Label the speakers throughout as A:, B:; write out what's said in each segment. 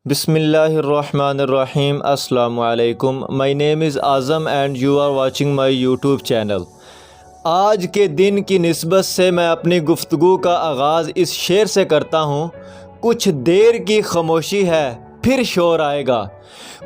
A: Bismillahirrahmanirrahim. Assalamu alaikum. My name is Azam and you are watching my YouTube channel. آج کے دن کی نسبت سے میں اپنی گفتگو کا آغاز اس شعر سے کرتا ہوں: کچھ دیر کی خاموشی ہے پھر شور آئے گا،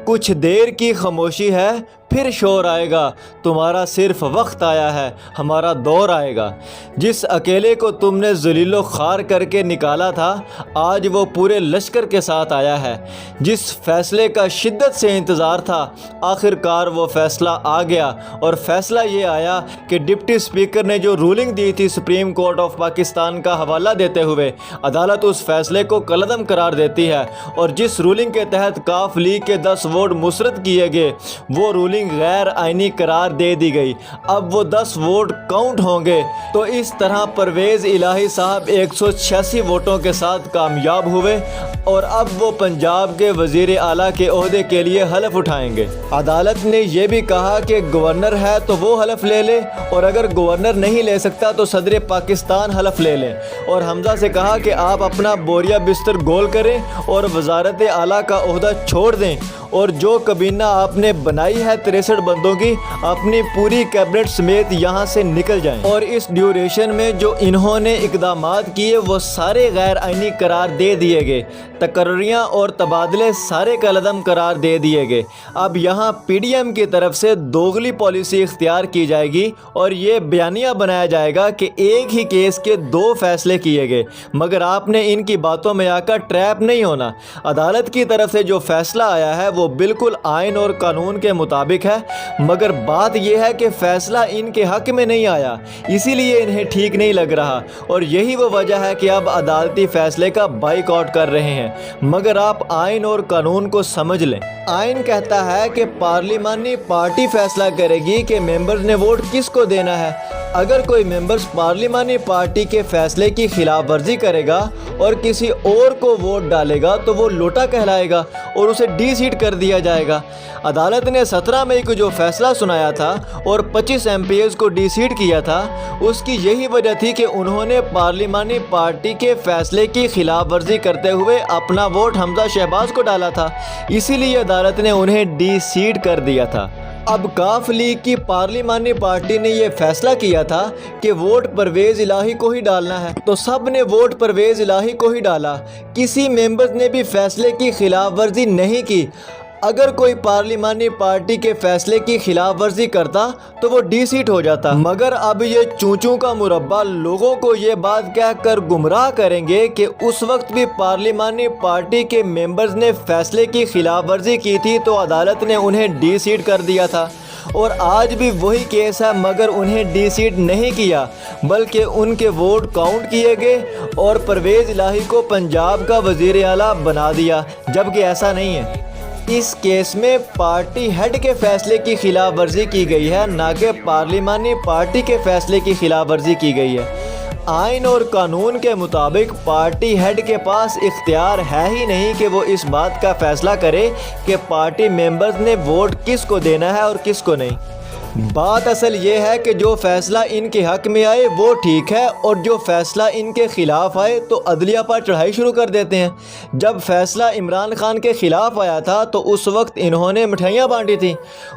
A: کچھ دیر کی خاموشی ہے پھر شور آئے گا، تمہارا صرف وقت آیا ہے، ہمارا دور آئے گا۔ جس اکیلے کو تم نے ذلیل و خوار کر کے نکالا تھا، آج وہ پورے لشکر کے ساتھ آیا ہے۔ جس فیصلے کا شدت سے انتظار تھا، آخر کار وہ فیصلہ آ گیا، اور فیصلہ یہ آیا کہ ڈپٹی اسپیکر نے جو رولنگ دی تھی سپریم کورٹ آف پاکستان کا حوالہ دیتے ہوئے، عدالت اس فیصلے کو کالعدم قرار دیتی ہے، اور جس رولنگ کے تحت کاف لیگ کے 10 ووٹ مسرد کیے گئے، وہ رولنگ غیر آئینی قرار دے دی گئی۔ اب وہ 10 ووٹ کاؤنٹ ہوں گے۔ تو اس طرح پرویز الہی صاحب 186 ووٹوں کے ساتھ کامیاب ہوئے، اور اب وہ پنجاب کے وزیر اعلیٰ کے عہدے کے لیے حلف اٹھائیں گے۔ عدالت نے یہ بھی کہا کہ گورنر ہے تو وہ حلف لے لے، اور اگر گورنر نہیں لے سکتا تو صدر پاکستان حلف لے لیں، اور حمزہ سے کہا کہ آپ اپنا بوریا بستر گول کریں اور وزارت اعلیٰ کا عہدہ چھوڑ دیں، اور جو کابینہ آپ نے بنائی ہے 63 بندوں کی، اپنی پوری کیبنٹ سمیت یہاں سے نکل جائیں، اور اس ڈیوریشن میں جو انہوں نے اقدامات کیے وہ سارے غیر آئینی قرار دے دیے گئے، تقرریاں اور تبادلے سارے کالعدم قرار دے دیے گئے۔ اب یہاں پی ڈی ایم کی طرف سے دوغلی پالیسی اختیار کی جائے گی، اور یہ بیانیہ بنایا جائے گا کہ ایک ہی کیس کے 2 فیصلے کیے گئے، مگر آپ نے ان کی باتوں میں آ کر ٹریپ نہیں ہونا۔ عدالت کی طرف سے جو فیصلہ آیا ہے وہ بالکل آئین اور قانون کے مطابق ہے، مگر بات یہ ہے کہ فیصلہ ان کے حق میں نہیں آیا، اسی لیے انہیں ٹھیک نہیں لگ رہا، اور یہی وہ وجہ ہے کہ اب عدالتی فیصلے کا بائیک آؤٹ کر رہے ہیں۔ مگر آپ آئین اور قانون کو سمجھ لیں۔ آئین کہتا ہے کہ پارلیمانی پارٹی فیصلہ کرے گی کہ ممبرز نے ووٹ کس کو دینا ہے۔ اگر کوئی ممبرز پارلیمانی پارٹی کے فیصلے کی خلاف ورزی کرے گا اور کسی اور کو ووٹ ڈالے گا تو وہ لوٹا کہلائے گا اور اسے ڈی سیٹ کر دیا جائے گا۔ عدالت نے 17 مئی کو جو فیصلہ سنایا تھا اور 25 ایم پی ایز کو ڈی سیٹ کیا تھا، اس کی یہی وجہ تھی کہ انہوں نے پارلیمانی پارٹی کے فیصلے کی خلاف ورزی کرتے ہوئے اپنا ووٹ حمزہ شہباز کو ڈالا تھا، اسی لیے عدالت نے انہیں ڈی سیٹ کر دیا تھا۔ اب کاف لیگ کی پارلیمانی پارٹی نے یہ فیصلہ کیا تھا کہ ووٹ پرویز الہی کو ہی ڈالنا ہے، تو سب نے ووٹ پرویز الہی کو ہی ڈالا، کسی ممبرز نے بھی فیصلے کی خلاف ورزی نہیں کی۔ اگر کوئی پارلیمانی پارٹی کے فیصلے کی خلاف ورزی کرتا تو وہ ڈی سیٹ ہو جاتا، مگر اب یہ چونچوں کا مربع لوگوں کو یہ بات کہہ کر گمراہ کریں گے کہ اس وقت بھی پارلیمانی پارٹی کے ممبرز نے فیصلے کی خلاف ورزی کی تھی تو عدالت نے انہیں ڈی سیٹ کر دیا تھا، اور آج بھی وہی کیس ہے، مگر انہیں ڈی سیٹ نہیں کیا بلکہ ان کے ووٹ کاؤنٹ کیے گئے اور پرویز الہی کو پنجاب کا وزیر اعلیٰ بنا دیا، جبکہ ایسا نہیں ہے۔ اس کیس میں پارٹی ہیڈ کے فیصلے کی خلاف ورزی کی گئی ہے، نہ کہ پارلیمانی پارٹی کے فیصلے کی خلاف ورزی کی گئی ہے۔ آئین اور قانون کے مطابق پارٹی ہیڈ کے پاس اختیار ہے ہی نہیں کہ وہ اس بات کا فیصلہ کرے کہ پارٹی ممبرز نے ووٹ کس کو دینا ہے اور کس کو نہیں۔ بات اصل یہ ہے کہ جو فیصلہ ان کے حق میں آئے وہ ٹھیک ہے، اور جو فیصلہ ان کے خلاف آئے تو عدلیہ پر چڑھائی شروع کر دیتے ہیں۔ جب فیصلہ عمران خان کے خلاف آیا تھا تو اس وقت انہوں نے مٹھائیاں بانٹی تھیں،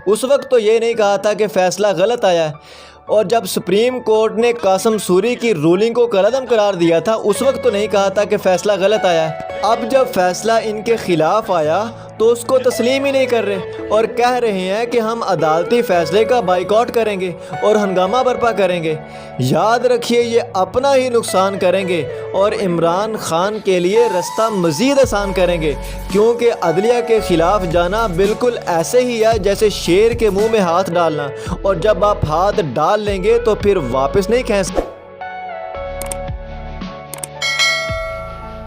A: اس وقت تو یہ نہیں کہا تھا کہ فیصلہ غلط آیا ہے، اور جب سپریم کورٹ نے قاسم سوری کی رولنگ کو کالعدم قرار دیا تھا اس وقت تو نہیں کہا تھا کہ فیصلہ غلط آیا ہے۔ اب جب فیصلہ ان کے خلاف آیا تو اس کو تسلیم ہی نہیں کر رہے، اور کہہ رہے ہیں کہ ہم عدالتی فیصلے کا بائیک آؤٹ کریں گے اور ہنگامہ برپا کریں گے۔ یاد رکھیے، یہ اپنا ہی نقصان کریں گے اور عمران خان کے لیے رستہ مزید آسان کریں گے، کیونکہ عدلیہ کے خلاف جانا بالکل ایسے ہی ہے جیسے شیر کے منہ میں ہاتھ ڈالنا، اور جب آپ ہاتھ ڈال لیں گے تو پھر واپس نہیں کھینچ سکتے۔